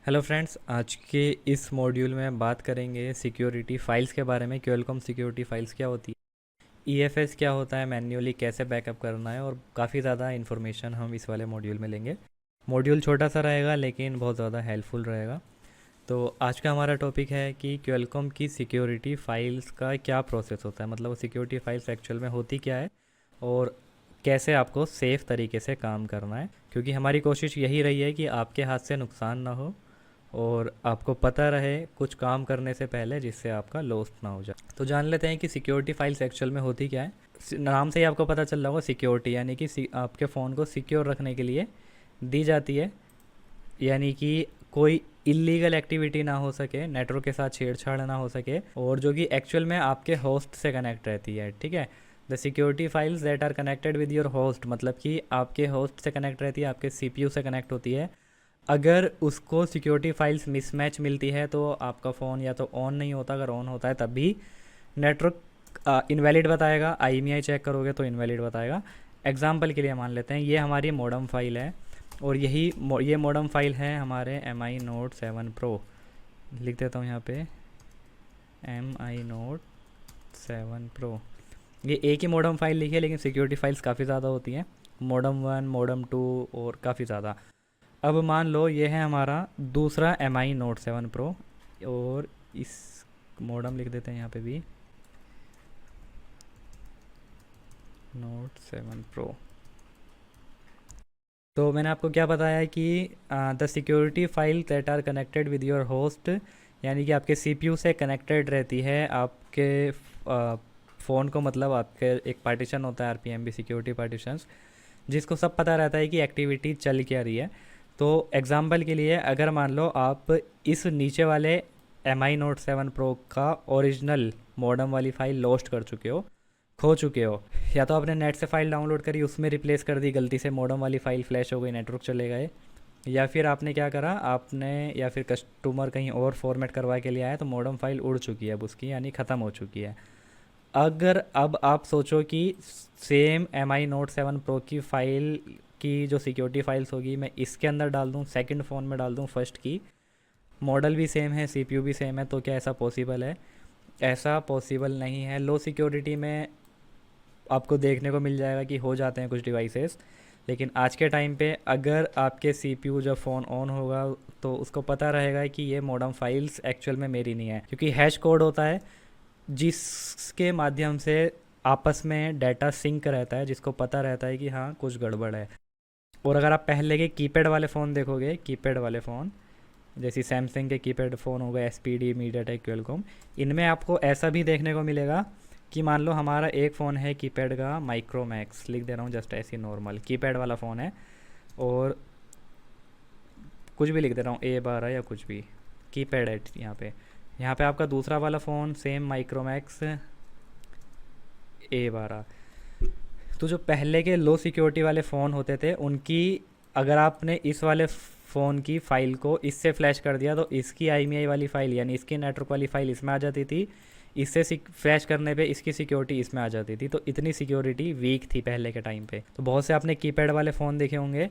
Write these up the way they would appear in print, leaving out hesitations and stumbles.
Hello friends, आज के इस मॉड्यूल में बात करेंगे सिक्योरिटी फाइल्स के बारे में। क्वेलकॉम सिक्योरिटी फाइल्स क्या होती है, ईएफएस क्या होता है, मैन्युअली कैसे बैकअप करना है, और काफ़ी ज़्यादा इन्फॉर्मेशन हम इस वाले मॉड्यूल में लेंगे। मॉड्यूल छोटा सा रहेगा लेकिन बहुत ज़्यादा हेल्पफुल रहेगा। तो आज का हमारा टॉपिक है कि क्वेलकॉम की सिक्योरिटी फाइल्स का क्या प्रोसेस होता है, मतलब वो सिक्योरिटी फाइल्स एक्चुअल में होती क्या है और कैसे आपको सेफ़ तरीके से काम करना है। क्योंकि हमारी कोशिश यही रही है कि आपके हाथ से नुकसान ना हो और आपको पता रहे कुछ काम करने से पहले, जिससे आपका लॉस्ट ना हो जाए। तो जान लेते हैं कि सिक्योरिटी फाइल्स एक्चुअल में होती क्या है। नाम से ही आपको पता चल रहा होगा सिक्योरिटी, यानी कि आपके फ़ोन को सिक्योर रखने के लिए दी जाती है। यानी कि कोई इलीगल एक्टिविटी ना हो सके, नेटवर्क के साथ छेड़छाड़ ना हो सके, और जो कि एक्चुअल में आपके होस्ट से कनेक्ट रहती है। ठीक है, the security files that are connected with your host, मतलब कि आपके होस्ट से कनेक्ट रहती है, आपके सीपीयू से कनेक्ट होती है। अगर उसको सिक्योरिटी फाइल्स मिसमैच मिलती है तो आपका फ़ोन या तो ऑन नहीं होता, अगर ऑन होता है तब भी नेटवर्क इनवैलिड बताएगा। आईएमईआई चेक करोगे तो इनवैलिड बताएगा। एग्जाम्पल के लिए मान लेते हैं ये हमारी मॉडम फाइल है, और ये मॉडम फाइल है हमारे MI Note 7 Pro। लिख देता हूँ यहाँ पे MI Note 7 Pro। ये एक ही मॉडम फाइल लिखी है, लेकिन सिक्योरिटी फाइल्स काफ़ी ज़्यादा होती हैं, मॉडम 1, मॉडम 2 और काफ़ी ज़्यादा। अब मान लो ये है हमारा दूसरा MI Note 7 Pro, और इस मॉडम लिख देते हैं यहाँ पे भी Note 7 Pro। तो मैंने आपको क्या बताया कि the security file that are connected with your host, यानी कि आपके सीपीयू से कनेक्टेड रहती है आपके फ़ोन को। मतलब आपके एक पार्टीशन होता है RPMB सिक्योरिटी पार्टीशंस, जिसको सब पता रहता है कि एक्टिविटी चल क्या रही है। तो एग्जांपल के लिए अगर मान लो आप इस नीचे वाले MI Note 7 Pro का ओरिजिनल मॉडम वाली फ़ाइल लॉस्ट कर चुके हो, खो चुके हो, या तो आपने नेट से फ़ाइल डाउनलोड करी, उसमें रिप्लेस कर दी, गलती से मॉडम वाली फ़ाइल फ्लैश हो गई, नेटवर्क चले गए, या फिर आपने क्या करा, आपने या फिर कस्टमर कहीं और फॉर्मेट करवा के लिया है तो मॉडम फाइल उड़ चुकी है अब उसकी, यानी ख़त्म हो चुकी है। अगर अब आप सोचो कि सेम MI Note 7 Pro की फ़ाइल की जो सिक्योरिटी फाइल्स होगी मैं इसके अंदर डाल दूँ, सेकंड फ़ोन में डाल दूँ फर्स्ट की, मॉडल भी सेम है, सीपीयू भी सेम है, तो क्या ऐसा पॉसिबल है? ऐसा पॉसिबल नहीं है। लो सिक्योरिटी में आपको देखने को मिल जाएगा कि हो जाते हैं कुछ डिवाइसेस, लेकिन आज के टाइम पे अगर आपके सीपीयू जब फ़ोन ऑन होगा तो उसको पता रहेगा कि ये मॉडम फाइल्स एक्चुअल में मेरी नहीं है, क्योंकि हैश कोड होता है जिसके माध्यम से आपस में डाटा सिंक रहता है, जिसको पता रहता है कि हाँ कुछ गड़बड़ है। और अगर आप पहले के कीपैड वाले फ़ोन देखोगे, कीपैड वाले फ़ोन जैसे सैमसंग के कीपैड फ़ोन हो गए, SPD, मीडियाटेक, क्वेलकॉम, इनमें आपको ऐसा भी देखने को मिलेगा कि मान लो हमारा एक फ़ोन है कीपैड का माइक्रोमैक्स, लिख दे रहा हूँ जस्ट ऐसी नॉर्मल कीपैड वाला फ़ोन है, और कुछ भी लिख दे रहा हूँ A12 या कुछ भी, कीपैड है यहाँ पे आपका दूसरा वाला फ़ोन सेम माइक्रोमैक्स A12। तो जो पहले के लो सिक्योरिटी वाले फ़ोन होते थे उनकी, अगर आपने इस वाले फ़ोन की फ़ाइल को इससे फ्लैश कर दिया तो इसकी IMEI वाली फ़ाइल, यानी इसकी नेटवर्क वाली फ़ाइल इसमें आ जाती थी, इससे फ्लैश करने पे इसकी सिक्योरिटी इसमें आ जाती थी। तो इतनी सिक्योरिटी वीक थी पहले के टाइम पे। तो बहुत से आपने कीपैड वाले फ़ोन देखे होंगे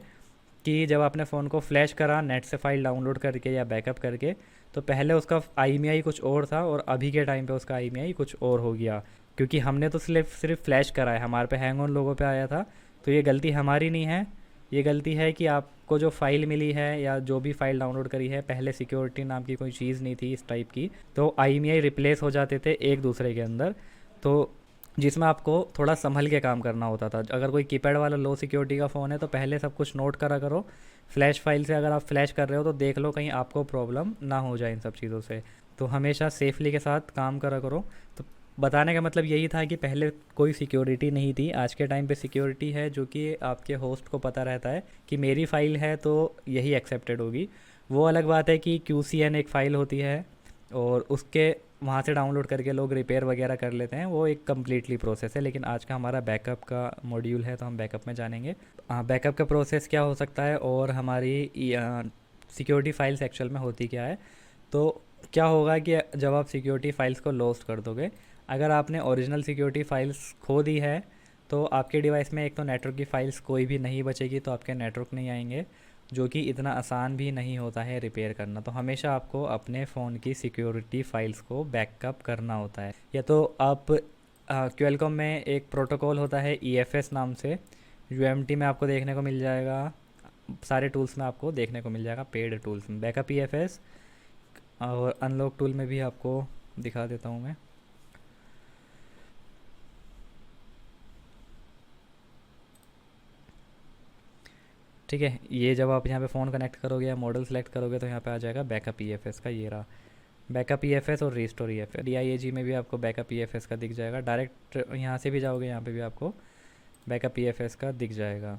कि जब आपने फ़ोन को फ्लैश करा नेट से फ़ाइल डाउनलोड करके या बैकअप करके, तो पहले उसका IMEI कुछ और था और अभी के टाइम पे उसका IMEI कुछ और हो गया, क्योंकि हमने तो सिर्फ फ्लैश करा है, हमारे पे हैंग ऑन लोगों पे आया था। तो ये गलती हमारी नहीं है, ये गलती है कि आपको जो फ़ाइल मिली है या जो भी फ़ाइल डाउनलोड करी है, पहले सिक्योरिटी नाम की कोई चीज़ नहीं थी इस टाइप की, तो IMEI रिप्लेस हो जाते थे एक दूसरे के अंदर। तो जिसमें आपको थोड़ा संभल के काम करना होता था। अगर कोई कीपैड वाला लो सिक्योरिटी का फ़ोन है तो पहले सब कुछ नोट करा करो। फ्लैश फाइल से अगर आप फ्लैश कर रहे हो तो देख लो कहीं आपको प्रॉब्लम ना हो जाए इन सब चीज़ों से। तो हमेशा सेफली के साथ काम करा करो। तो बताने का मतलब यही था कि पहले कोई सिक्योरिटी नहीं थी, आज के टाइम पे सिक्योरिटी है, जो कि आपके होस्ट को पता रहता है कि मेरी फ़ाइल है तो यही एक्सेप्टेड होगी। वो अलग बात है कि QCN एक फ़ाइल होती है और उसके वहाँ से डाउनलोड करके लोग रिपेयर वगैरह कर लेते हैं, वो एक कम्प्लीटली प्रोसेस है। लेकिन आज का हमारा बैकअप का मॉड्यूल है तो हम बैकअप में जानेंगे बैकअप का प्रोसेस क्या हो सकता है और हमारी सिक्योरिटी फाइल्स एक्चुअल में होती क्या है। तो क्या होगा कि जब आप सिक्योरिटी फाइल्स को लॉस्ट कर दोगे, अगर आपने ओरिजिनल सिक्योरिटी फाइल्स खो दी है तो आपके डिवाइस में एक तो नेटवर्क की फ़ाइल्स कोई भी नहीं बचेगी, तो आपके नेटवर्क नहीं आएंगे, जो कि इतना आसान भी नहीं होता है रिपेयर करना। तो हमेशा आपको अपने फ़ोन की सिक्योरिटी फाइल्स को बैकअप करना होता है। या तो आप क्वेलकॉम में एक प्रोटोकॉल होता है EFS नाम से, UMT में आपको देखने को मिल जाएगा, सारे टूल्स में आपको देखने को मिल जाएगा, पेड टूल्स में बैकअप EFS, और अनलॉक टूल में भी आपको दिखा देता हूँ मैं। ठीक है, ये जब आप यहाँ पे फ़ोन कनेक्ट करोगे या मॉडल सेलेक्ट करोगे तो यहाँ पे आ जाएगा बैकअप EFS का, ये रहा बैकअप EFS और रिस्टोर EFS। DIAG में भी आपको बैकअप EFS का दिख जाएगा, डायरेक्ट यहाँ से भी जाओगे यहाँ पे भी आपको बैकअप EFS का दिख जाएगा।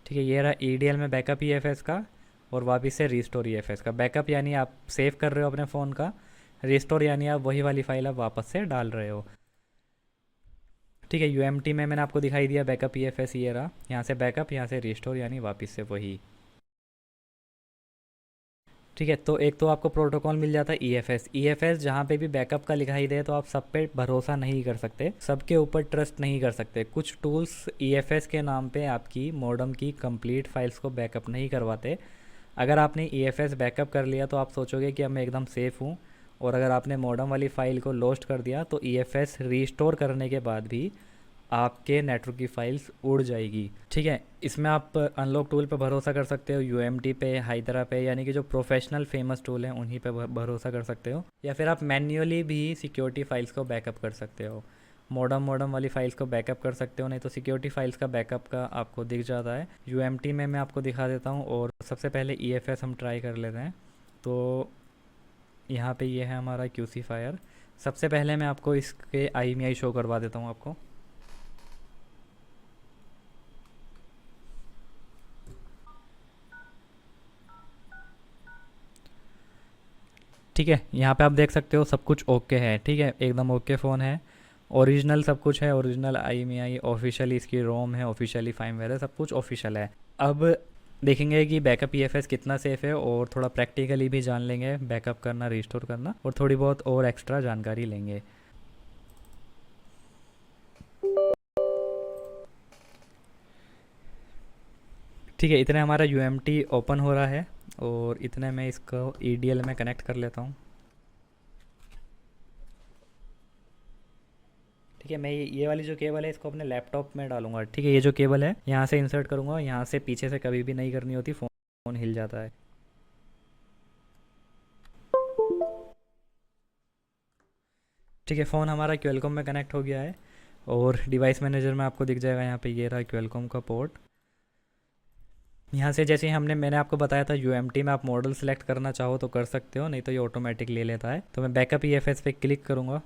ठीक है, ये रहा EDL में बैकअप EFS का, और वापस से रिस्टोर EFS का। बैकअप यानी आप सेव कर रहे हो अपने फ़ोन का, रिस्टोर यानी आप वही वाली फाइल आप वापस से डाल रहे हो। ठीक है, UMT में मैंने आपको दिखाई दिया बैकअप EFS, ये रहा, यहाँ से बैकअप, यहाँ से रिस्टोर यानी वापस से वही। ठीक है, तो एक तो आपको प्रोटोकॉल मिल जाता है EFS जहाँ पे भी बैकअप का दिखाई दे तो आप सब पे भरोसा नहीं कर सकते, सबके ऊपर ट्रस्ट नहीं कर सकते। कुछ टूल्स EFS के नाम पे आपकी मॉडेम की कंप्लीट फाइल्स को बैकअप नहीं करवाते। अगर आपने EFS बैकअप कर लिया तो आप सोचोगे कि अब मैं एकदम सेफ़ हूँ, और अगर आपने मॉडेम वाली फ़ाइल को लॉस्ट कर दिया तो EFS रीस्टोर करने के बाद भी आपके नेटवर्क की फाइल्स उड़ जाएगी। ठीक है, इसमें आप अनलॉक टूल पे भरोसा कर सकते हो, UMT पे, हाइदरा पे, यानी कि जो प्रोफेशनल फेमस टूल हैं उन्हीं पे भरोसा कर सकते हो, या फिर आप मैन्युअली भी सिक्योरिटी फाइल्स को बैकअप कर सकते हो। मॉडम वाली फाइल्स को बैकअप कर सकते हो, नहीं तो सिक्योरिटी फाइल्स का बैकअप का आपको दिख जाता है। UMT में मैं आपको दिखा देता हूँ, और सबसे पहले EFS हम ट्राई कर लेते हैं। तो यहाँ पे ये है हमारा QC फायर। सबसे पहले मैं आपको इसके IMEI शो करवा देता हूँ आपको। ठीक है, यहाँ पे आप देख सकते हो सब कुछ ओके है। ठीक है, एकदम ओके फ़ोन है, ओरिजिनल सब कुछ है, ओरिजिनल IMEI, ऑफिशियली इसकी रोम है, ऑफिशियली फार्मवेयर है, सब कुछ ऑफिशियल है। अब देखेंगे कि बैकअप EFS कितना सेफ़ है, और थोड़ा प्रैक्टिकली भी जान लेंगे बैकअप करना, रिस्टोर करना, और थोड़ी बहुत और एक्स्ट्रा जानकारी लेंगे। ठीक है, इतने हमारा UMT ओपन हो रहा है, और इतने में इसको EDL में कनेक्ट कर लेता हूँ। ठीक है, मैं ये वाली जो केबल है इसको अपने लैपटॉप में डालूंगा। ठीक है, ये जो केबल है यहाँ से इंसर्ट करूँगा, यहाँ से पीछे से कभी भी नहीं करनी होती, फ़ोन हिल जाता है। ठीक है, फ़ोन हमारा क्वेलकॉम में कनेक्ट हो गया है, और डिवाइस मैनेजर में आपको दिख जाएगा यहाँ पे, ये रहा क्वेलकॉम का पोर्ट। यहाँ से जैसे मैंने आपको बताया था, UMT में आप मॉडल सेलेक्ट करना चाहो तो कर सकते हो, नहीं तो ये ऑटोमेटिक ले लेता है। तो मैं बैकअप EFS पे क्लिक करूँगा।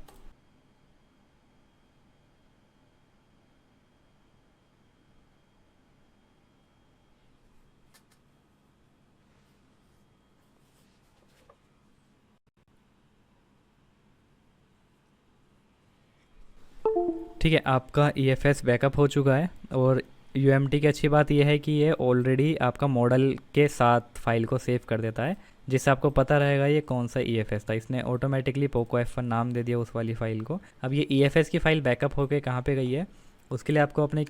ठीक है, आपका EFS बैकअप हो चुका है, और UMT की अच्छी बात यह है कि ये ऑलरेडी आपका मॉडल के साथ फाइल को सेव कर देता है, जिससे आपको पता रहेगा ये कौन सा EFS था। इसने ऑटोमेटिकली पोको F1 नाम दे दिया उस वाली फ़ाइल को। अब ये EFS की फ़ाइल बैकअप होकर कहाँ पे गई है, उसके लिए आपको अपने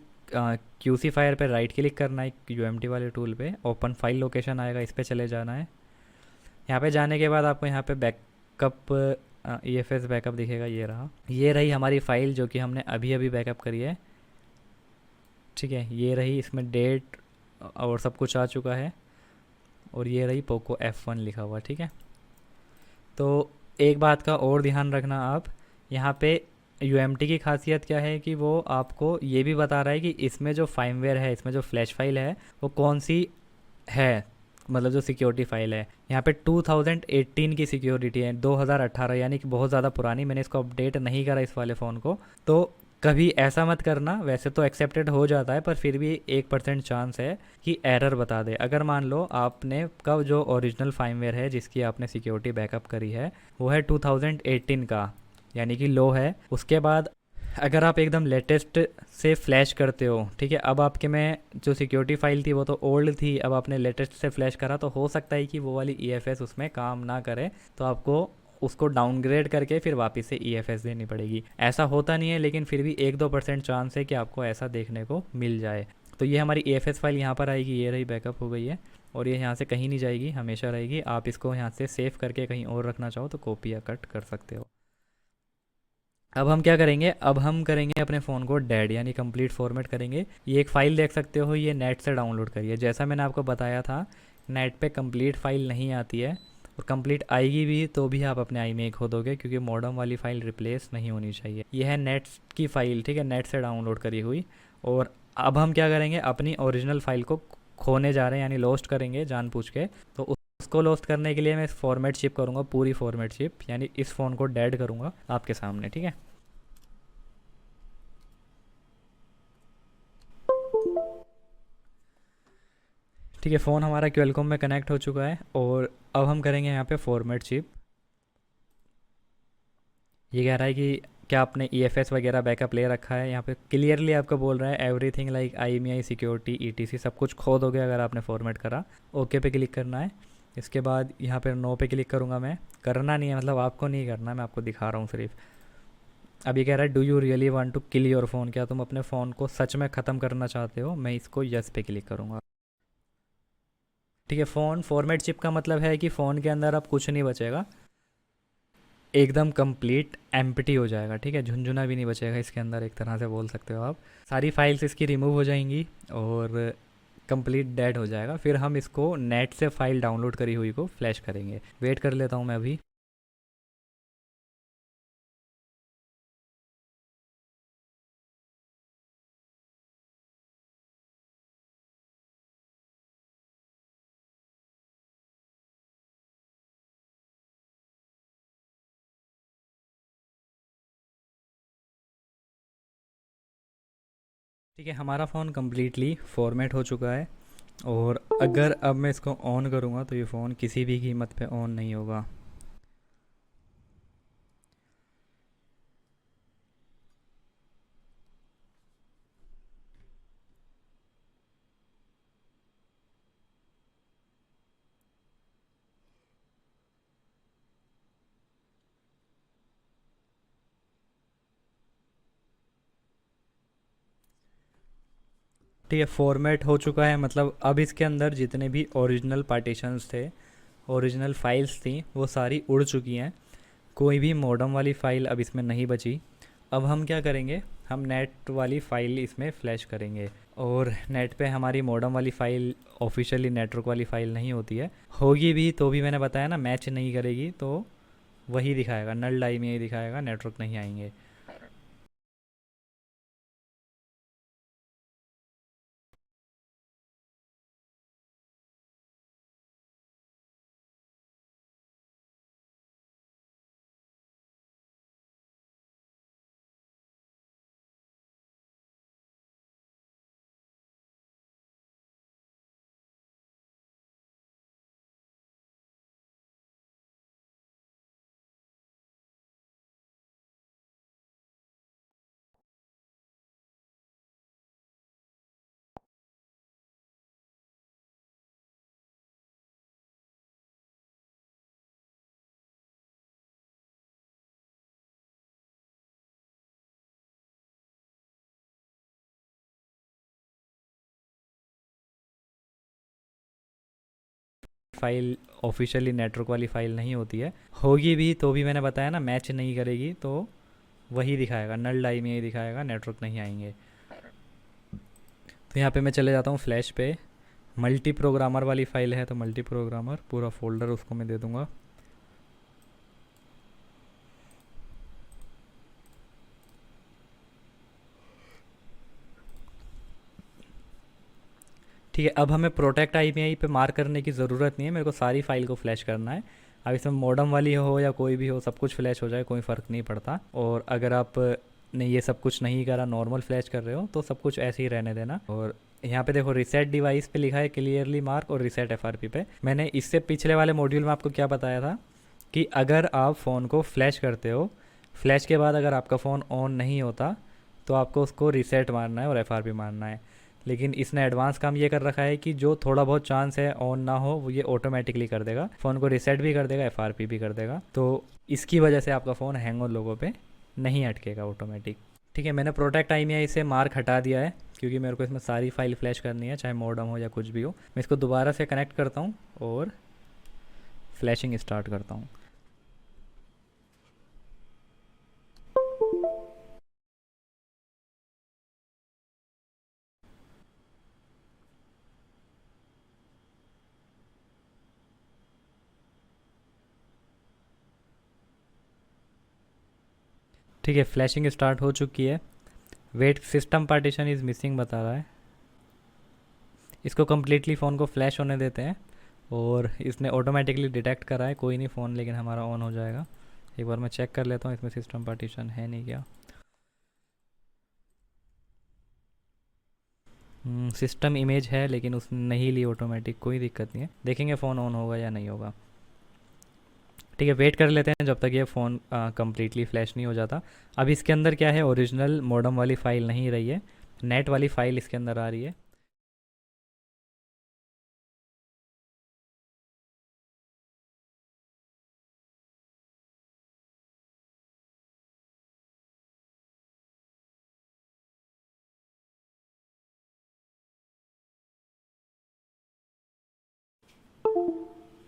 QC फायर पे राइट क्लिक करना है, UMT वाले टूल पे ओपन फाइल लोकेशन आएगा, इस पर चले जाना है। यहाँ पे जाने के बाद आपको यहाँ पे बैकअप EFS बैकअप दिखेगा, ये रहा, ये रही हमारी फ़ाइल जो कि हमने अभी अभी बैकअप करी है। ठीक है, ये रही, इसमें डेट और सब कुछ आ चुका है, और ये रही पोको F1 लिखा हुआ। ठीक है, तो एक बात का और ध्यान रखना आप, यहाँ पे UMT की खासियत क्या है कि वो आपको ये भी बता रहा है कि इसमें जो फार्मवेयर है, इसमें जो फ्लैश फाइल है वो कौन सी है, मतलब जो सिक्योरिटी फाइल है। यहाँ पे 2018 की सिक्योरिटी है, 2018, यानी कि बहुत ज़्यादा पुरानी। मैंने इसको अपडेट नहीं करा इस वाले फ़ोन को, तो कभी ऐसा मत करना। वैसे तो एक्सेप्टेड हो जाता है, पर फिर भी 1% चांस है कि एरर बता दे। अगर मान लो आपने का जो ओरिजिनल फार्मवेयर है जिसकी आपने सिक्योरिटी बैकअप करी है वो है 2018 का, यानी कि लो है, उसके बाद अगर आप एकदम लेटेस्ट से फ्लैश करते हो, ठीक है, अब आपके में जो सिक्योरिटी फाइल थी वो तो ओल्ड थी, अब आपने लेटेस्ट से फ्लैश करा तो हो सकता है कि वो वाली ईएफएस उसमें काम ना करे, तो आपको उसको डाउनग्रेड करके फिर वापस से ईएफएस देनी पड़ेगी। ऐसा होता नहीं है, लेकिन फिर भी 1-2% चांस है कि आपको ऐसा देखने को मिल जाए। तो ये हमारी ईएफएस फाइल यहाँ पर आएगी, ये रही, बैकअप हो गई है, और ये यहाँ से कहीं नहीं जाएगी, हमेशा रहेगी। आप इसको यहाँ से सेव करके कहीं और रखना चाहो तो कॉपी या कट कर सकते हो। अब हम क्या करेंगे, अब हम करेंगे अपने फ़ोन को डेड यानी कंप्लीट फॉर्मेट करेंगे। ये एक फ़ाइल देख सकते हो, ये नेट से डाउनलोड करिए। जैसा मैंने आपको बताया था, नेट पे कंप्लीट फ़ाइल नहीं आती है, और कंप्लीट आएगी भी तो भी आप अपने आई में खो दोगे, क्योंकि मॉडर्न वाली फ़ाइल रिप्लेस नहीं होनी चाहिए। यह है नेट की फ़ाइल, ठीक है, नेट से डाउनलोड करी हुई। और अब हम क्या करेंगे, अपनी ओरिजिनल फ़ाइल को खोने जा रहे हैं, यानी लॉस्ट करेंगे जानबूझ के। तो उसको लॉस्ट करने के लिए मैं फॉर्मेट शिप करूँगा, पूरी फॉर्मेट शिप, यानी इस फ़ोन को डेड करूँगा आपके सामने, ठीक है। ठीक है, फ़ोन हमारा क्वेलकॉम में कनेक्ट हो चुका है, और अब हम करेंगे यहाँ पे फॉर्मेट चिप। ये कह रहा है कि क्या आपने ईएफएस वगैरह बैकअप ले रखा है। यहाँ पे क्लियरली आपको बोल रहा है everything like IMEI security ETC सब कुछ खो दोगे अगर आपने फॉर्मेट करा। ओके पे क्लिक करना है। इसके बाद यहाँ पर नो पे क्लिक करूँगा मैं। करना नहीं है, मतलब आपको नहीं करना, मैं आपको दिखा रहा हूँ सिर्फ। अब ये कह रहा है do you really want to kill your phone, क्या तुम अपने फ़ोन को सच में ख़त्म करना चाहते हो। मैं इसको यस पे क्लिक करूँगा। ठीक है, फ़ोन फॉर्मेट चिप का मतलब है कि फ़ोन के अंदर अब कुछ नहीं बचेगा, एकदम कंप्लीट एम्प्टी हो जाएगा। ठीक है, झुंझुना भी नहीं बचेगा इसके अंदर, एक तरह से बोल सकते हो आप। सारी फाइल्स इसकी रिमूव हो जाएंगी और कंप्लीट डेड हो जाएगा। फिर हम इसको नेट से फाइल डाउनलोड करी हुई को फ्लैश करेंगे। वेट कर लेता हूँ मैं अभी। ठीक है, हमारा फ़ोन कम्प्लीटली फॉर्मेट हो चुका है, और अगर अब मैं इसको ऑन करूँगा तो ये फ़ोन किसी भी कीमत पे ऑन नहीं होगा। ठीक है, फॉर्मेट हो चुका है, मतलब अब इसके अंदर जितने भी ओरिजिनल पार्टीशंस थे, ओरिजिनल फाइल्स थी, वो सारी उड़ चुकी हैं। कोई भी मॉडर्न वाली फ़ाइल अब इसमें नहीं बची। अब हम क्या करेंगे, हम नेट वाली फ़ाइल इसमें फ़्लैश करेंगे। और नेट पे हमारी मॉडर्न वाली फ़ाइल ऑफिशियली नेटवर्क वाली फ़ाइल नहीं होती है, होगी भी तो भी मैंने बताया ना मैच नहीं करेगी, तो वही दिखाएगा, नल डाई में ही दिखाएगा, नेटवर्क नहीं आएंगे। फाइल ऑफिशियली नेटवर्क वाली फ़ाइल नहीं होती है, होगी भी तो भी मैंने बताया ना मैच नहीं करेगी, तो वही दिखाएगा, नल डाई में ही दिखाएगा, नेटवर्क नहीं आएंगे। तो यहाँ पे मैं चले जाता हूँ फ्लैश पे। मल्टी प्रोग्रामर वाली फ़ाइल है, तो मल्टी प्रोग्रामर पूरा फोल्डर उसको मैं दे दूँगा। ठीक है, अब हमें प्रोटेक्ट IPI पे मार्क करने की ज़रूरत नहीं है, मेरे को सारी फाइल को फ्लैश करना है। अब इसमें मॉडर्न वाली हो या कोई भी हो, सब कुछ फ्लैश हो जाए, कोई फ़र्क नहीं पड़ता। और अगर आप ने ये सब कुछ नहीं करा, नॉर्मल फ्लैश कर रहे हो, तो सब कुछ ऐसे ही रहने देना। और यहाँ पे देखो रिसेट डिवाइस पे लिखा है क्लियरली मार्क, और रिसेट FRP पे। मैंने इससे पिछले वाले मॉड्यूल में आपको क्या बताया था कि अगर आप फ़ोन को फ्लैश करते हो फ्लैश के बाद अगर आपका फ़ोन ऑन नहीं होता तो आपको उसको रीसेट मारना है और एफआरपी मारना है। लेकिन इसने एडवांस काम ये कर रखा है कि जो थोड़ा बहुत चांस है ऑन ना हो वो ये ऑटोमेटिकली कर देगा, फ़ोन को रीसेट भी कर देगा, एफआरपी भी कर देगा। तो इसकी वजह से आपका फ़ोन हैंग ऑन लोगों पे नहीं अटकेगा ऑटोमेटिक। ठीक है, मैंने प्रोटेक्ट IMEI से मार्क हटा दिया है क्योंकि मेरे को इसमें सारी फाइल फ्लैश करनी है, चाहे मॉडम हो या कुछ भी हो। मैं इसको दोबारा से कनेक्ट करता हूँ और फ्लैशिंग स्टार्ट करता हूँ। ठीक है, फ्लैशिंग स्टार्ट हो चुकी है। Wait system partition is missing बता रहा है। इसको कम्प्लीटली फ़ोन को फ्लैश होने देते हैं और इसने ऑटोमेटिकली डिटेक्ट करा है, कोई नहीं फ़ोन लेकिन हमारा ऑन हो जाएगा। एक बार मैं चेक कर लेता हूँ इसमें सिस्टम पार्टीशन है नहीं क्या। सिस्टम इमेज है लेकिन उसने नहीं ली ऑटोमेटिक, कोई दिक्कत नहीं है, देखेंगे फ़ोन ऑन होगा या नहीं होगा। ठीक है, वेट कर लेते हैं जब तक ये फ़ोन कम्प्लीटली फ्लैश नहीं हो जाता। अब इसके अंदर क्या है, ओरिजिनल मॉडम वाली फ़ाइल नहीं रही है, नेट वाली फ़ाइल इसके अंदर आ रही है।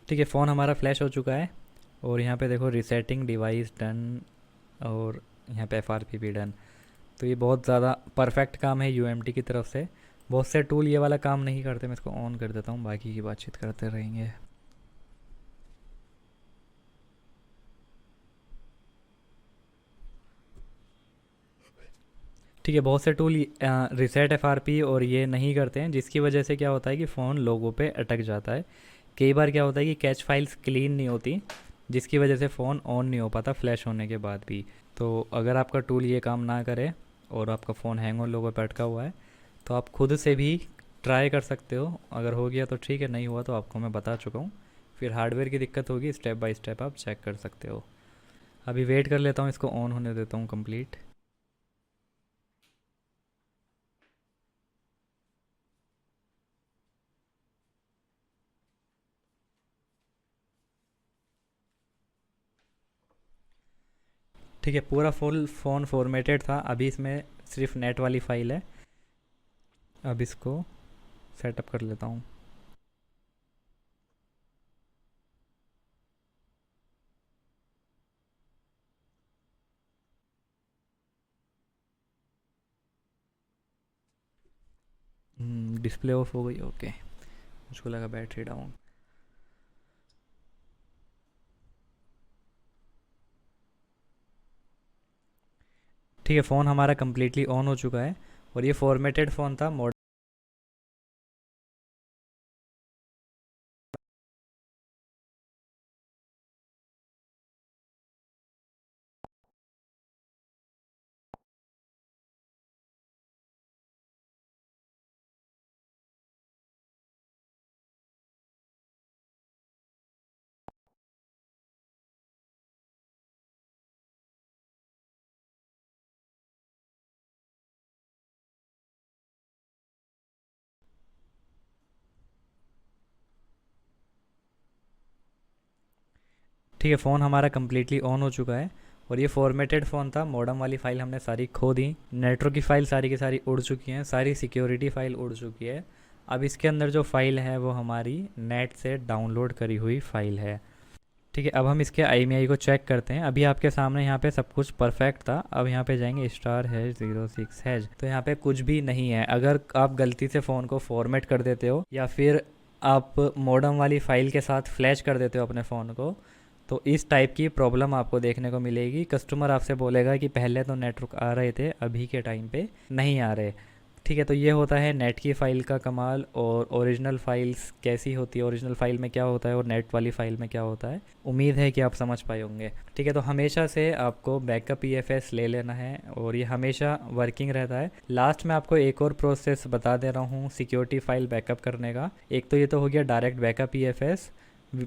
ठीक है, फ़ोन हमारा फ्लैश हो चुका है और यहाँ पे देखो रीसेटिंग डिवाइस डन और यहाँ पे FRP भी डन। तो ये बहुत ज़्यादा परफेक्ट काम है UMT की तरफ से। बहुत से टूल ये वाला काम नहीं करते। मैं इसको ऑन कर देता हूँ, बाकी की बातचीत करते रहेंगे। ठीक है, बहुत से टूल रिसेट FRP और ये नहीं करते हैं, जिसकी वजह से क्या होता है कि फ़ोन लोगों पे अटक जाता है। कई बार क्या होता है कि कैच फाइल्स क्लीन नहीं होती, जिसकी वजह से फ़ोन ऑन नहीं हो पाता फ्लैश होने के बाद भी। तो अगर आपका टूल ये काम ना करे और आपका फ़ोन हैंग ऑन लोगों पे अटका हुआ है तो आप खुद से भी ट्राई कर सकते हो। अगर हो गया तो ठीक है, नहीं हुआ तो आपको मैं बता चुका हूँ। फिर हार्डवेयर की दिक्कत होगी, स्टेप बाय स्टेप आप चेक कर सकते हो। अभी वेट कर लेता हूँ, इसको ऑन होने देता हूँ कंप्लीट। ठीक है, पूरा फुल फ़ोन फॉर्मेटेड था, अभी इसमें सिर्फ नेट वाली फ़ाइल है। अब इसको सेटअप कर लेता हूँ। डिस्प्ले ऑफ हो गई, ओके। मुझको लगा बैटरी डाउन। ठीक है, फ़ोन हमारा कम्प्लीटली ऑन हो चुका है और ये फॉर्मेटेड फ़ोन था मॉडल। ठीक है, फ़ोन हमारा कम्प्लीटली ऑन हो चुका है और ये फॉर्मेटेड फ़ोन था। मॉडम वाली फ़ाइल हमने सारी खो दी, नेटवर्क की फ़ाइल सारी की सारी उड़ चुकी हैं, सारी सिक्योरिटी फ़ाइल उड़ चुकी है। अब इसके अंदर जो फ़ाइल है वो हमारी नेट से डाउनलोड करी हुई फ़ाइल है। ठीक है, अब हम इसके IMEI को चेक करते हैं। अभी आपके सामने यहाँ पे सब कुछ परफेक्ट था। अब यहाँ पे जाएंगे *#06# तो यहाँ पे कुछ भी नहीं है। अगर आप गलती से फ़ोन को फॉर्मेट कर देते हो या फिर आप मॉडम वाली फ़ाइल के साथ फ्लैश कर देते हो अपने फ़ोन को, तो इस टाइप की प्रॉब्लम आपको देखने को मिलेगी। कस्टमर आपसे बोलेगा कि पहले तो नेटवर्क आ रहे थे, अभी के टाइम पे नहीं आ रहे। ठीक है, तो ये होता है नेट की फ़ाइल का कमाल। और ओरिजिनल फाइल्स कैसी होती है, ओरिजिनल फ़ाइल में क्या होता है और नेट वाली फ़ाइल में क्या होता है, उम्मीद है कि आप समझ पाए होंगे। ठीक है, तो हमेशा से आपको बैकअप EFS ले लेना है और ये हमेशा वर्किंग रहता है। लास्ट में आपको एक और प्रोसेस बता दे रहा हूँ सिक्योरिटी फ़ाइल बैकअप करने का। एक तो ये तो हो गया डायरेक्ट बैकअप EFS।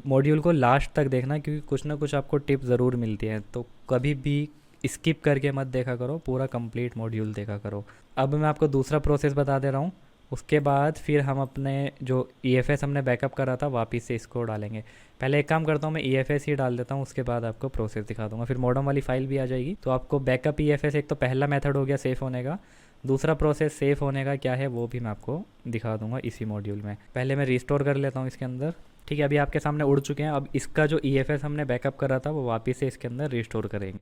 मॉड्यूल को लास्ट तक देखना क्योंकि कुछ ना कुछ आपको टिप ज़रूर मिलती है। तो कभी भी स्किप करके मत देखा करो, पूरा कंप्लीट मॉड्यूल देखा करो। अब मैं आपको दूसरा प्रोसेस बता दे रहा हूँ। उसके बाद फिर हम अपने जो EFS हमने बैकअप करा था वापस से इसको डालेंगे। पहले एक काम करता हूँ, मैं EFS ही डाल देता हूँ, उसके बाद आपको प्रोसेस दिखा दूंगा, फिर मॉडर्न वाली फाइल भी आ जाएगी। तो आपको बैकअप EFS, एक तो पहला मेथड हो गया सेफ होने का। दूसरा प्रोसेस सेफ होने का क्या है वो भी मैं आपको दिखा दूंगा इसी मॉड्यूल में। पहले मैं रिस्टोर कर लेता हूँ इसके अंदर। ठीक है, अभी आपके सामने उड़ चुके हैं। अब इसका जो EFS हमने बैकअप करा था वो वापस से इसके अंदर रिस्टोर करेंगे।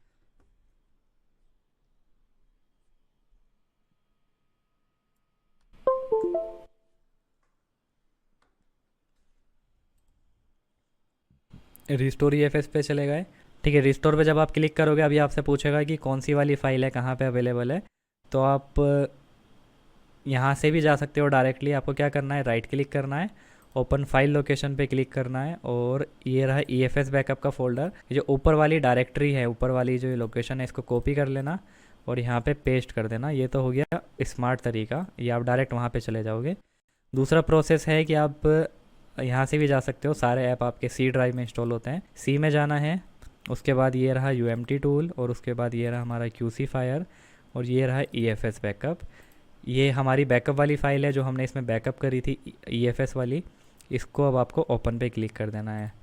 रिस्टोर EFS पे चले गए। ठीक है, रिस्टोर पे जब आप क्लिक करोगे अभी आपसे पूछेगा कि कौन सी वाली फ़ाइल है, कहाँ पे अवेलेबल है। तो आप यहाँ से भी जा सकते हो डायरेक्टली। आपको क्या करना है, राइट क्लिक करना है, ओपन फाइल लोकेशन पे क्लिक करना है, और ये रहा EFS बैकअप का फोल्डर। ये जो ऊपर वाली डायरेक्टरी है, ऊपर वाली जो लोकेशन है, इसको कॉपी कर लेना और यहाँ पे पेस्ट कर देना। ये तो हो गया स्मार्ट तरीका, ये आप डायरेक्ट वहाँ पे चले जाओगे। दूसरा प्रोसेस है कि आप यहाँ से भी जा सकते हो। सारे ऐप आपके सी ड्राइव में इंस्टॉल होते हैं, सी में जाना है। उसके बाद ये रहा UMT टूल, और उसके बाद ये रहा हमारा QC फायर, और ये रहा EFS बैकअप। ये हमारी बैकअप वाली फ़ाइल है जो हमने इसमें बैकअप करी थी, EFS वाली। इसको अब आपको ओपन पे क्लिक कर देना है।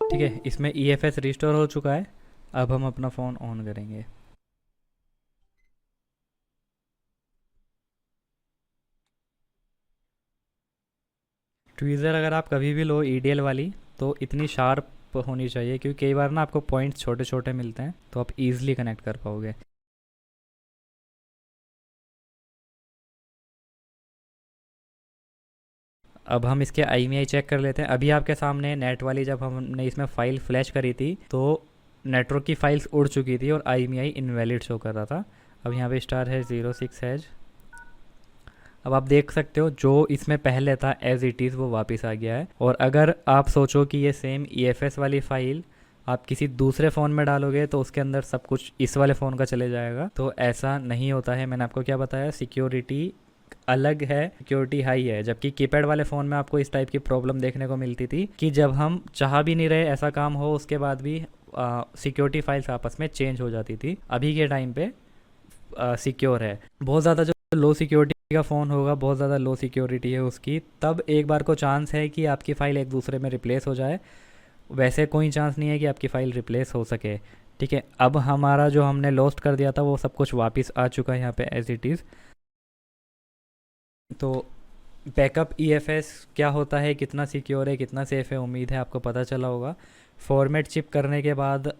ठीक है, इसमें EFS रिस्टोर हो चुका है। अब हम अपना फ़ोन ऑन करेंगे। ट्वीज़र अगर आप कभी भी लो EDL वाली, तो इतनी शार्प होनी चाहिए, क्योंकि कई बार ना आपको पॉइंट्स छोटे छोटे मिलते हैं, तो आप ईजिली कनेक्ट कर पाओगे। अब हम इसके IMEI चेक कर लेते हैं। अभी आपके सामने नेट वाली, जब हमने इसमें फ़ाइल फ्लैश करी थी तो नेटवर्क की फाइल्स उड़ चुकी थी और IMEI इनवैलिड शो कर रहा था। अब यहाँ पे स्टार है 06 हैज। अब आप देख सकते हो जो इसमें पहले था एज इट इज़ वो वापस आ गया है। और अगर आप सोचो कि ये सेम EFS वाली फ़ाइल आप किसी दूसरे फ़ोन में डालोगे तो उसके अंदर सब कुछ इस वाले फ़ोन का चले जाएगा, तो ऐसा नहीं होता है। मैंने आपको क्या बताया, सिक्योरिटी अलग है, सिक्योरिटी हाई है। जबकि कीपैड वाले फ़ोन में आपको इस टाइप की प्रॉब्लम देखने को मिलती थी कि जब हम चाह भी नहीं रहे ऐसा काम हो, उसके बाद भी सिक्योरिटी फाइल्स आपस में चेंज हो जाती थी। अभी के टाइम पे सिक्योर है। बहुत ज़्यादा जो लो सिक्योरिटी का फ़ोन होगा, बहुत ज़्यादा लो सिक्योरिटी है उसकी, तब एक बार को चांस है कि आपकी फ़ाइल एक दूसरे में रिप्लेस हो जाए। वैसे कोई चांस नहीं है कि आपकी फ़ाइल रिप्लेस हो सके। ठीक है, अब हमारा जो हमने लॉस्ट कर दिया था वो सब कुछ वापस आ चुका है यहाँ पे एज इट इज़। तो बैकअप EFS क्या होता है, कितना सिक्योर है, कितना सेफ़ है, उम्मीद है आपको पता चला होगा। फॉर्मेट चिप करने के बाद,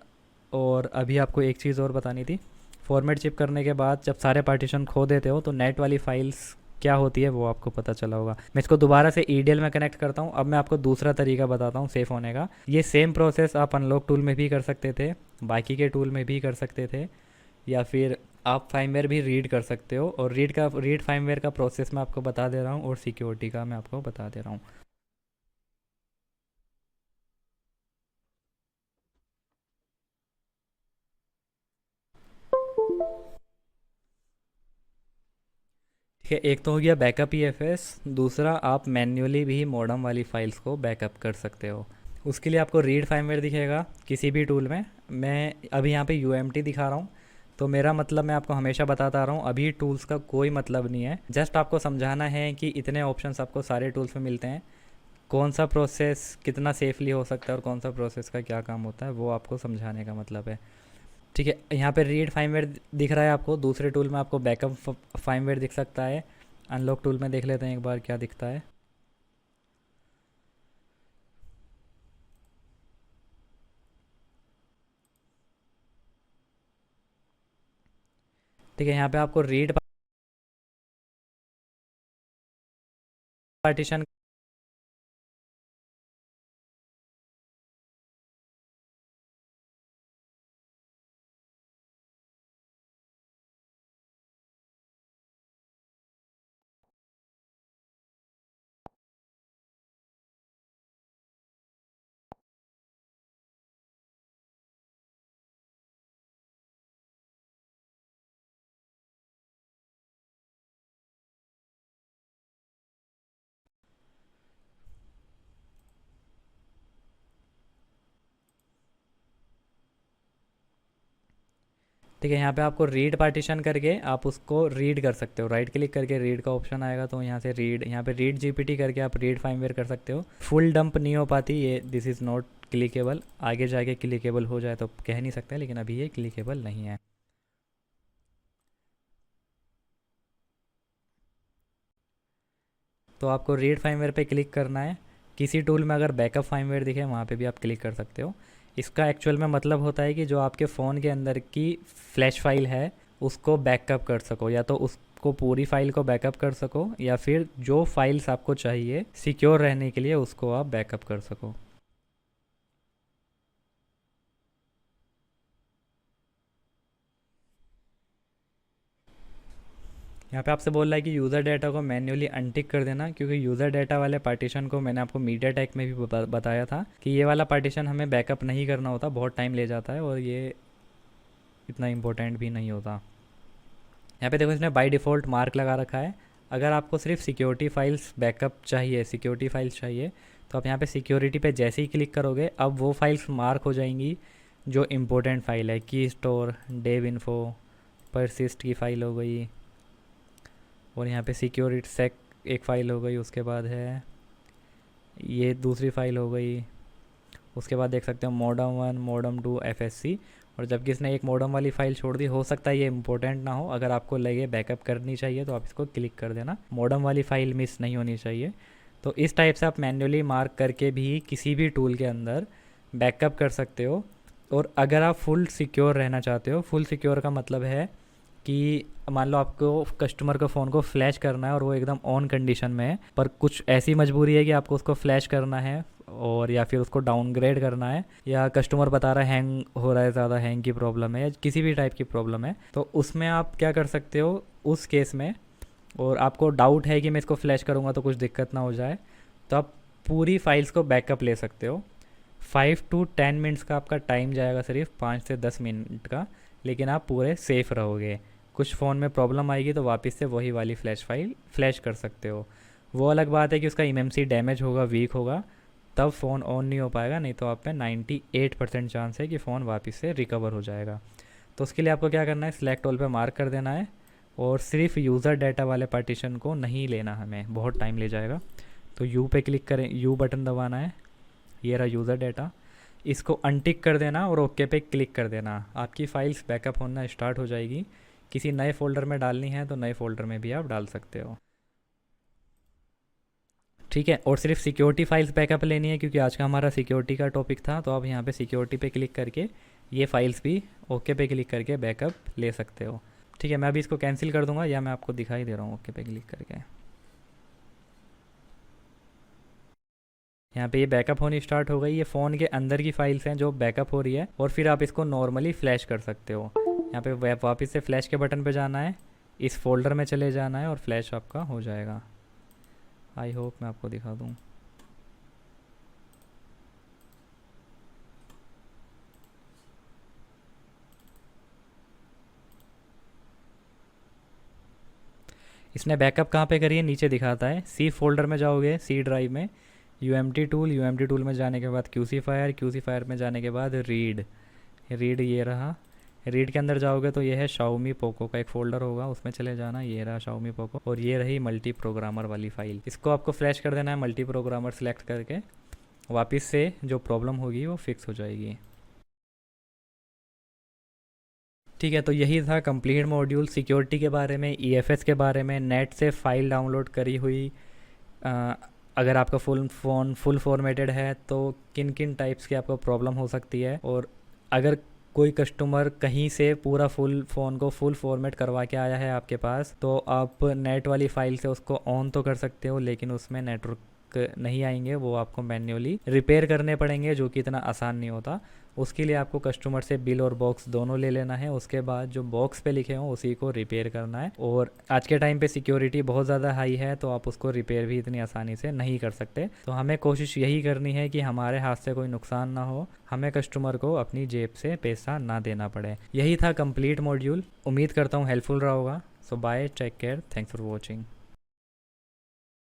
और अभी आपको एक चीज़ और बतानी थी। फॉर्मेट चिप करने के बाद जब सारे पार्टीशन खो देते हो तो नेट वाली फाइल्स क्या होती है वो आपको पता चला होगा। मैं इसको दोबारा से EDL में कनेक्ट करता हूँ। अब मैं आपको दूसरा तरीका बताता हूँ सेफ़ होने का। ये सेम प्रोसेस आप अनलॉक टूल में भी कर सकते थे, बाकी के टूल में भी कर सकते थे, या फिर आप फाइमवेयर भी रीड कर सकते हो। और रीड फाइमवेयर का प्रोसेस मैं आपको बता दे रहा हूँ, और सिक्योरिटी का मैं आपको बता दे रहा हूँ। ठीक है, एक तो हो गया बैकअप EFS। दूसरा, आप मैन्युअली भी मॉडर्न वाली फाइल्स को बैकअप कर सकते हो। उसके लिए आपको रीड फाइमवेयर दिखेगा किसी भी टूल में। मैं अभी यहाँ पे UMT दिखा रहा हूँ, तो मेरा मतलब मैं आपको हमेशा बताता रहा हूँ, अभी टूल्स का कोई मतलब नहीं है। जस्ट आपको समझाना है कि इतने ऑप्शंस आपको सारे टूल्स में मिलते हैं, कौन सा प्रोसेस कितना सेफली हो सकता है और कौन सा प्रोसेस का क्या काम होता है, वो आपको समझाने का मतलब है। ठीक है, यहाँ पे रीड फाइमवेयर दिख रहा है आपको। दूसरे टूल में आपको बैकअप फाइमवेयर दिख सकता है। अनलॉक टूल में देख लेते हैं एक बार क्या दिखता है। ठीक है, यहाँ पे आपको रीड पार्टीशन ठीक है, यहाँ पे आपको रीड पार्टीशन करके आप उसको रीड कर सकते हो। राइट क्लिक करके रीड का ऑप्शन आएगा, तो यहाँ से रीड, यहाँ पे रीड जीपीटी करके आप रीड फार्मवेयर कर सकते हो। फुल डंप नहीं हो पाती ये, दिस इज़ नॉट क्लिकेबल। आगे जाके क्लिकेबल हो जाए तो कह नहीं सकते, लेकिन अभी ये क्लिकेबल नहीं है। तो आपको रीड फार्मवेयर पे क्लिक करना है। किसी टूल में अगर बैकअप फार्मवेयर दिखे वहाँ पे भी आप क्लिक कर सकते हो। इसका एक्चुअल में मतलब होता है कि जो आपके फ़ोन के अंदर की फ्लैश फाइल है उसको बैकअप कर सको, या तो उसको पूरी फाइल को बैकअप कर सको, या फिर जो फाइल्स आपको चाहिए सिक्योर रहने के लिए उसको आप बैकअप कर सको। यहाँ पे आपसे बोल रहा है कि यूज़र डाटा को मैन्युअली अनटिक कर देना, क्योंकि यूज़र डाटा वाले पार्टीशन को मैंने आपको मीडिया टेक में भी बताया था कि ये वाला पार्टीशन हमें बैकअप नहीं करना होता, बहुत टाइम ले जाता है और ये इतना इम्पोर्टेंट भी नहीं होता। यहाँ पे देखो इसने बाय डिफ़ॉल्ट मार्क लगा रखा है। अगर आपको सिर्फ सिक्योरिटी फाइल्स बैकअप चाहिए, सिक्योरिटी फाइल्स चाहिए, तो आप यहाँ पे सिक्योरिटी पे जैसे ही क्लिक करोगे अब वो फाइल्स मार्क हो जाएंगी जो इम्पोर्टेंट फाइल है। की स्टोर, डेव इन्फो, परसिस्ट की फ़ाइल हो गई, और यहाँ पे सिक्योरिटी सेक एक फ़ाइल हो गई, उसके बाद है ये दूसरी फ़ाइल हो गई, उसके बाद देख सकते हो मॉडम 1, मॉडम 2, FSC। और जबकि इसने एक मॉडम वाली फ़ाइल छोड़ दी, हो सकता है ये इंपॉर्टेंट ना हो, अगर आपको लगे बैकअप करनी चाहिए तो आप इसको क्लिक कर देना, मॉडम वाली फ़ाइल मिस नहीं होनी चाहिए। तो इस टाइप से आप मैन्युअली मार्क करके भी किसी भी टूल के अंदर बैकअप कर सकते हो। और अगर आप फुल सिक्योर रहना चाहते हो, फुल सिक्योर का मतलब है कि मान लो आपको कस्टमर का फ़ोन को फ्लैश करना है और वो एकदम ऑन कंडीशन में है, पर कुछ ऐसी मजबूरी है कि आपको उसको फ्लैश करना है, और या फिर उसको डाउनग्रेड करना है, या कस्टमर बता रहा है हैंग हो रहा है, ज़्यादा हैंग की प्रॉब्लम है, या किसी भी टाइप की प्रॉब्लम है, तो उसमें आप क्या कर सकते हो उस केस में, और आपको डाउट है कि मैं इसको फ्लैश करूँगा तो कुछ दिक्कत ना हो जाए, तो आप पूरी फाइल्स को बैकअप ले सकते हो। 5 to 10 मिनट्स का आपका टाइम जाएगा, सिर्फ 5 से 10 मिनट का, लेकिन आप पूरे सेफ़ रहोगे। कुछ फ़ोन में प्रॉब्लम आएगी तो वापस से वही वाली फ्लैश फाइल फ्लैश कर सकते हो। वो अलग बात है कि उसका एमएमसी डैमेज होगा, वीक होगा, तब फ़ोन ऑन नहीं हो पाएगा, नहीं तो आप पे 98% चांस है कि फ़ोन वापस से रिकवर हो जाएगा। तो उसके लिए आपको क्या करना है, सिलेक्ट ऑल पे मार्क कर देना है, और सिर्फ यूज़र डाटा वाले पार्टीशन को नहीं लेना, हमें बहुत टाइम ले जाएगा। तो यू पे क्लिक करें, यू बटन दबाना है, ये रहा यूज़र डाटा, इसको अनटिक कर देना और ओके पे क्लिक कर देना। आपकी फ़ाइल्स बैकअप होना स्टार्ट हो जाएगी। किसी नए फ़ोल्डर में डालनी है तो नए फ़ोल्डर में भी आप डाल सकते हो। ठीक है, और सिर्फ सिक्योरिटी फाइल्स बैकअप लेनी है, क्योंकि आज का हमारा सिक्योरिटी का टॉपिक था, तो आप यहाँ पे सिक्योरिटी पे क्लिक करके ये फाइल्स भी ओके पे क्लिक करके बैकअप ले सकते हो। ठीक है, मैं अभी इसको कैंसिल कर दूंगा, या मैं आपको दिखाई दे रहा हूँ ओके पे क्लिक करके। यहाँ पे ये बैकअप होनी स्टार्ट हो गई। ये फ़ोन के अंदर की फाइल्स हैं जो बैकअप हो रही है, और फिर आप इसको नॉर्मली फ्लैश कर सकते हो। यहाँ पे वापस से फ्लैश के बटन पे जाना है, इस फोल्डर में चले जाना है, और फ्लैश आपका हो जाएगा। आई होप मैं आपको दिखा दूँ। इसने बैकअप कहाँ पे करी है, नीचे दिखाता है। सी फोल्डर में जाओगे, सी ड्राइव में यूएमटी टूल, यूएमटी टूल में जाने के बाद क्यूसी फायर, क्यूसी फायर में जाने के बाद रीड, रीड ये रहा। रीड के अंदर जाओगे तो ये है शाओमी पोको का एक फ़ोल्डर होगा, उसमें चले जाना, ये रहा शाओमी पोको, और ये रही मल्टी प्रोग्रामर वाली फ़ाइल। इसको आपको फ्लैश कर देना है मल्टी प्रोग्रामर सेलेक्ट करके, वापस से जो प्रॉब्लम होगी वो फिक्स हो जाएगी। ठीक है, तो यही था कंप्लीट मॉड्यूल सिक्योरिटी के बारे में, ईएफएस के बारे में, नेट से फ़ाइल डाउनलोड करी हुई। अ, अगर आपका फ़ोन फुल फॉर्मेटेड है तो किन किन टाइप्स की आपको प्रॉब्लम हो सकती है, और अगर कोई कस्टमर कहीं से पूरा फुल फ़ोन को फुल फॉर्मेट करवा के आया है आपके पास, तो आप नेट वाली फ़ाइल से उसको ऑन तो कर सकते हो, लेकिन उसमें नेटवर्क नहीं आएंगे, वो आपको मैन्युअली रिपेयर करने पड़ेंगे, जो कि इतना आसान नहीं होता। उसके लिए आपको कस्टमर से बिल और बॉक्स दोनों ले लेना है, उसके बाद जो बॉक्स पे लिखे हों उसी को रिपेयर करना है। और आज के टाइम पे सिक्योरिटी बहुत ज़्यादा हाई है, तो आप उसको रिपेयर भी इतनी आसानी से नहीं कर सकते। तो हमें कोशिश यही करनी है कि हमारे हाथ से कोई नुकसान ना हो, हमें कस्टमर को अपनी जेब से पैसा ना देना पड़े। यही था कंप्लीट मॉड्यूल, उम्मीद करता हूँ हेल्पफुल रहा होगा। So bye, take care, thanks for watching.